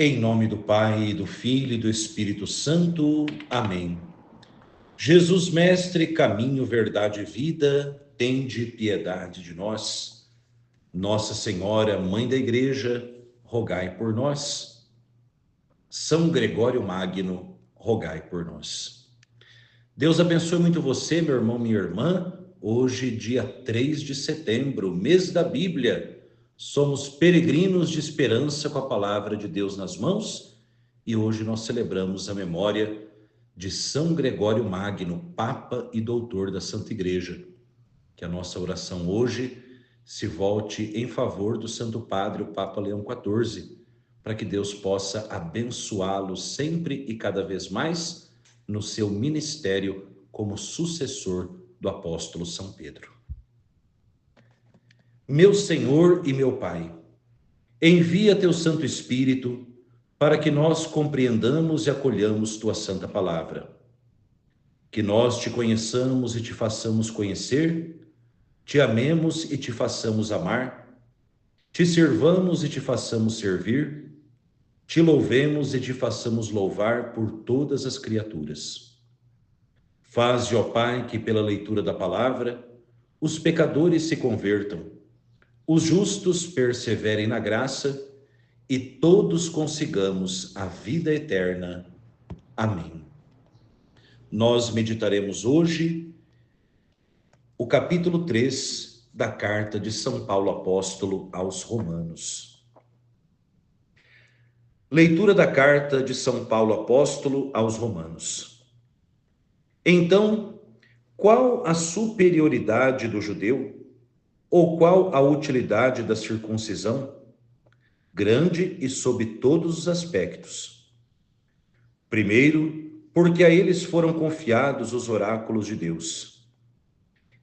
Em nome do Pai, do Filho e do Espírito Santo. Amém. Jesus Mestre, caminho, verdade e vida, tende piedade de nós. Nossa Senhora, Mãe da Igreja, rogai por nós. São Gregório Magno, rogai por nós. Deus abençoe muito você, meu irmão, minha irmã. Hoje, dia 3 de setembro, mês da Bíblia. Somos peregrinos de esperança com a palavra de Deus nas mãos e hoje nós celebramos a memória de São Gregório Magno, Papa e Doutor da Santa Igreja. Que a nossa oração hoje se volte em favor do Santo Padre, o Papa Leão XIV, para que Deus possa abençoá-lo sempre e cada vez mais no seu ministério como sucessor do apóstolo São Pedro. Meu Senhor e meu Pai, envia teu Santo Espírito para que nós compreendamos e acolhamos tua santa palavra. Que nós te conheçamos e te façamos conhecer, te amemos e te façamos amar, te servamos e te façamos servir, te louvemos e te façamos louvar por todas as criaturas. Faze, ó Pai, que pela leitura da palavra os pecadores se convertam, os justos perseverem na graça e todos consigamos a vida eterna. Amém. Nós meditaremos hoje o capítulo 3 da carta de São Paulo Apóstolo aos Romanos. Leitura da carta de São Paulo Apóstolo aos Romanos. Então, qual a superioridade do judeu? Ou qual a utilidade da circuncisão? Grande e sob todos os aspectos. Primeiro, porque a eles foram confiados os oráculos de Deus.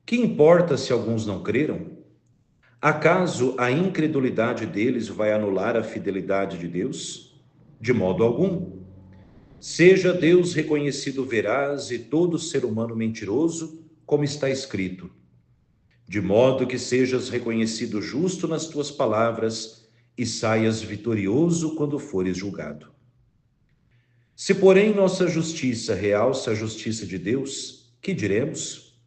Que importa se alguns não creram? Acaso a incredulidade deles vai anular a fidelidade de Deus? De modo algum. Seja Deus reconhecido veraz e todo ser humano mentiroso, como está escrito. De modo que sejas reconhecido justo nas tuas palavras e saias vitorioso quando fores julgado. Se, porém, nossa justiça realça a justiça de Deus, que diremos?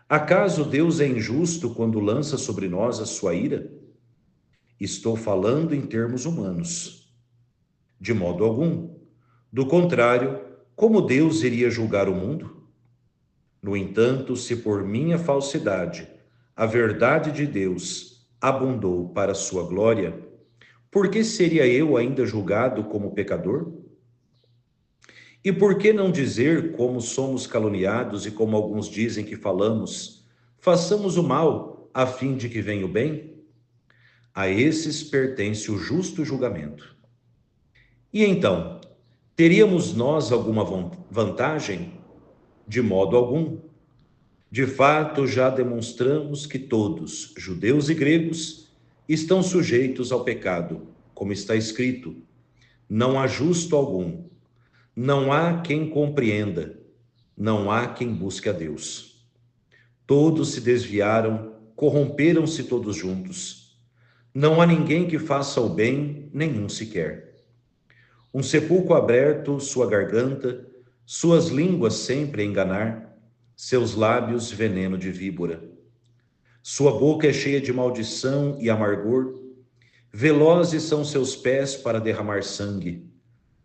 Acaso Deus é injusto quando lança sobre nós a sua ira? Estou falando em termos humanos. De modo algum. Do contrário, como Deus iria julgar o mundo? No entanto, se por minha falsidade a verdade de Deus abundou para sua glória, por que seria eu ainda julgado como pecador? E por que não dizer, como somos caluniados e como alguns dizem que falamos, façamos o mal a fim de que venha o bem? A esses pertence o justo julgamento. E então, teríamos nós alguma vantagem? De modo algum. De fato, já demonstramos que todos, judeus e gregos, estão sujeitos ao pecado, como está escrito: não há justo algum, não há quem compreenda, não há quem busque a Deus. Todos se desviaram, corromperam-se todos juntos. Não há ninguém que faça o bem, nenhum sequer. Um sepulcro aberto, sua garganta, suas línguas sempre a enganar, seus lábios veneno de víbora. Sua boca é cheia de maldição e amargor, velozes são seus pés para derramar sangue.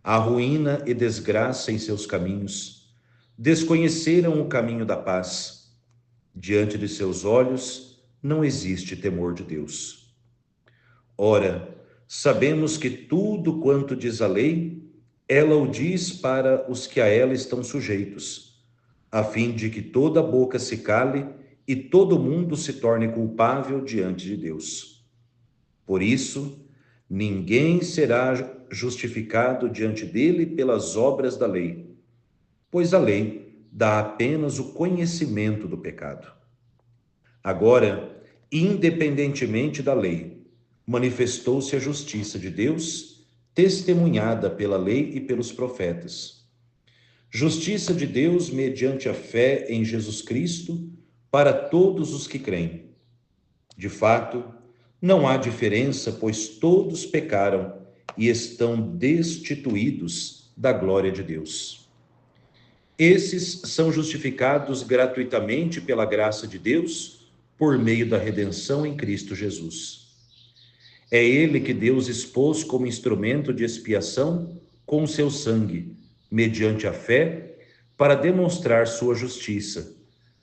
Há ruína e desgraça em seus caminhos. Desconheceram o caminho da paz. Diante de seus olhos não existe temor de Deus. Ora, sabemos que tudo quanto diz a lei, ela o diz para os que a ela estão sujeitos, a fim de que toda boca se cale e todo mundo se torne culpável diante de Deus. Por isso, ninguém será justificado diante dele pelas obras da lei, pois a lei dá apenas o conhecimento do pecado. Agora, independentemente da lei, manifestou-se a justiça de Deus, testemunhada pela lei e pelos profetas. Justiça de Deus mediante a fé em Jesus Cristo para todos os que creem. De fato, não há diferença, pois todos pecaram e estão destituídos da glória de Deus. Esses são justificados gratuitamente pela graça de Deus por meio da redenção em Cristo Jesus. É Ele que Deus expôs como instrumento de expiação com o seu sangue, mediante a fé, para demonstrar sua justiça,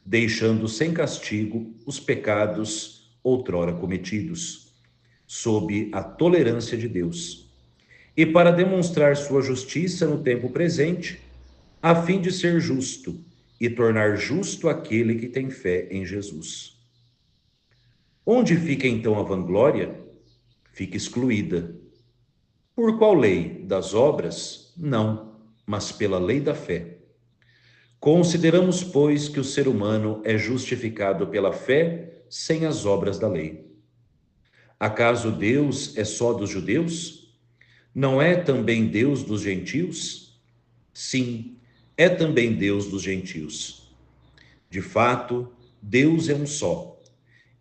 deixando sem castigo os pecados outrora cometidos, sob a tolerância de Deus, e para demonstrar sua justiça no tempo presente, a fim de ser justo e tornar justo aquele que tem fé em Jesus. Onde fica então a vanglória? Fica excluída. Por qual lei? Das obras? Não, mas pela lei da fé. Consideramos, pois, que o ser humano é justificado pela fé sem as obras da lei. Acaso Deus é só dos judeus? Não é também Deus dos gentios? Sim, é também Deus dos gentios. De fato, Deus é um só.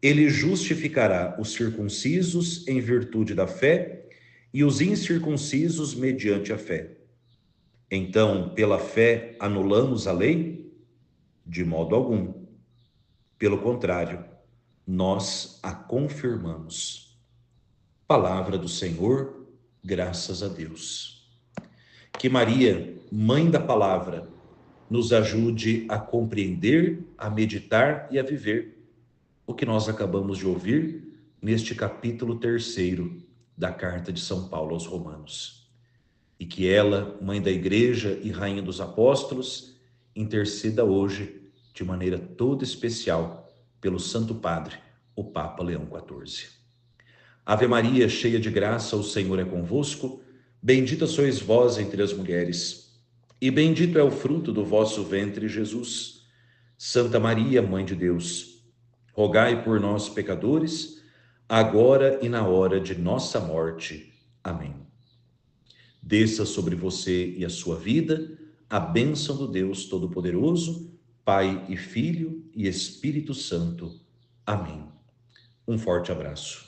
Ele justificará os circuncisos em virtude da fé e os incircuncisos mediante a fé. Então, pela fé, anulamos a lei? De modo algum. Pelo contrário, nós a confirmamos. Palavra do Senhor, graças a Deus. Que Maria, Mãe da Palavra, nos ajude a compreender, a meditar e a viver o que nós acabamos de ouvir neste capítulo 3º da Carta de São Paulo aos Romanos. E que ela, Mãe da Igreja e Rainha dos Apóstolos, interceda hoje de maneira toda especial pelo Santo Padre, o Papa Leão XIV. Ave Maria, cheia de graça, o Senhor é convosco. Bendita sois vós entre as mulheres, e bendito é o fruto do vosso ventre, Jesus. Santa Maria, Mãe de Deus, rogai por nós, pecadores, agora e na hora de nossa morte. Amém. Desça sobre você e a sua vida a bênção do Deus Todo-Poderoso, Pai e Filho e Espírito Santo. Amém. Um forte abraço.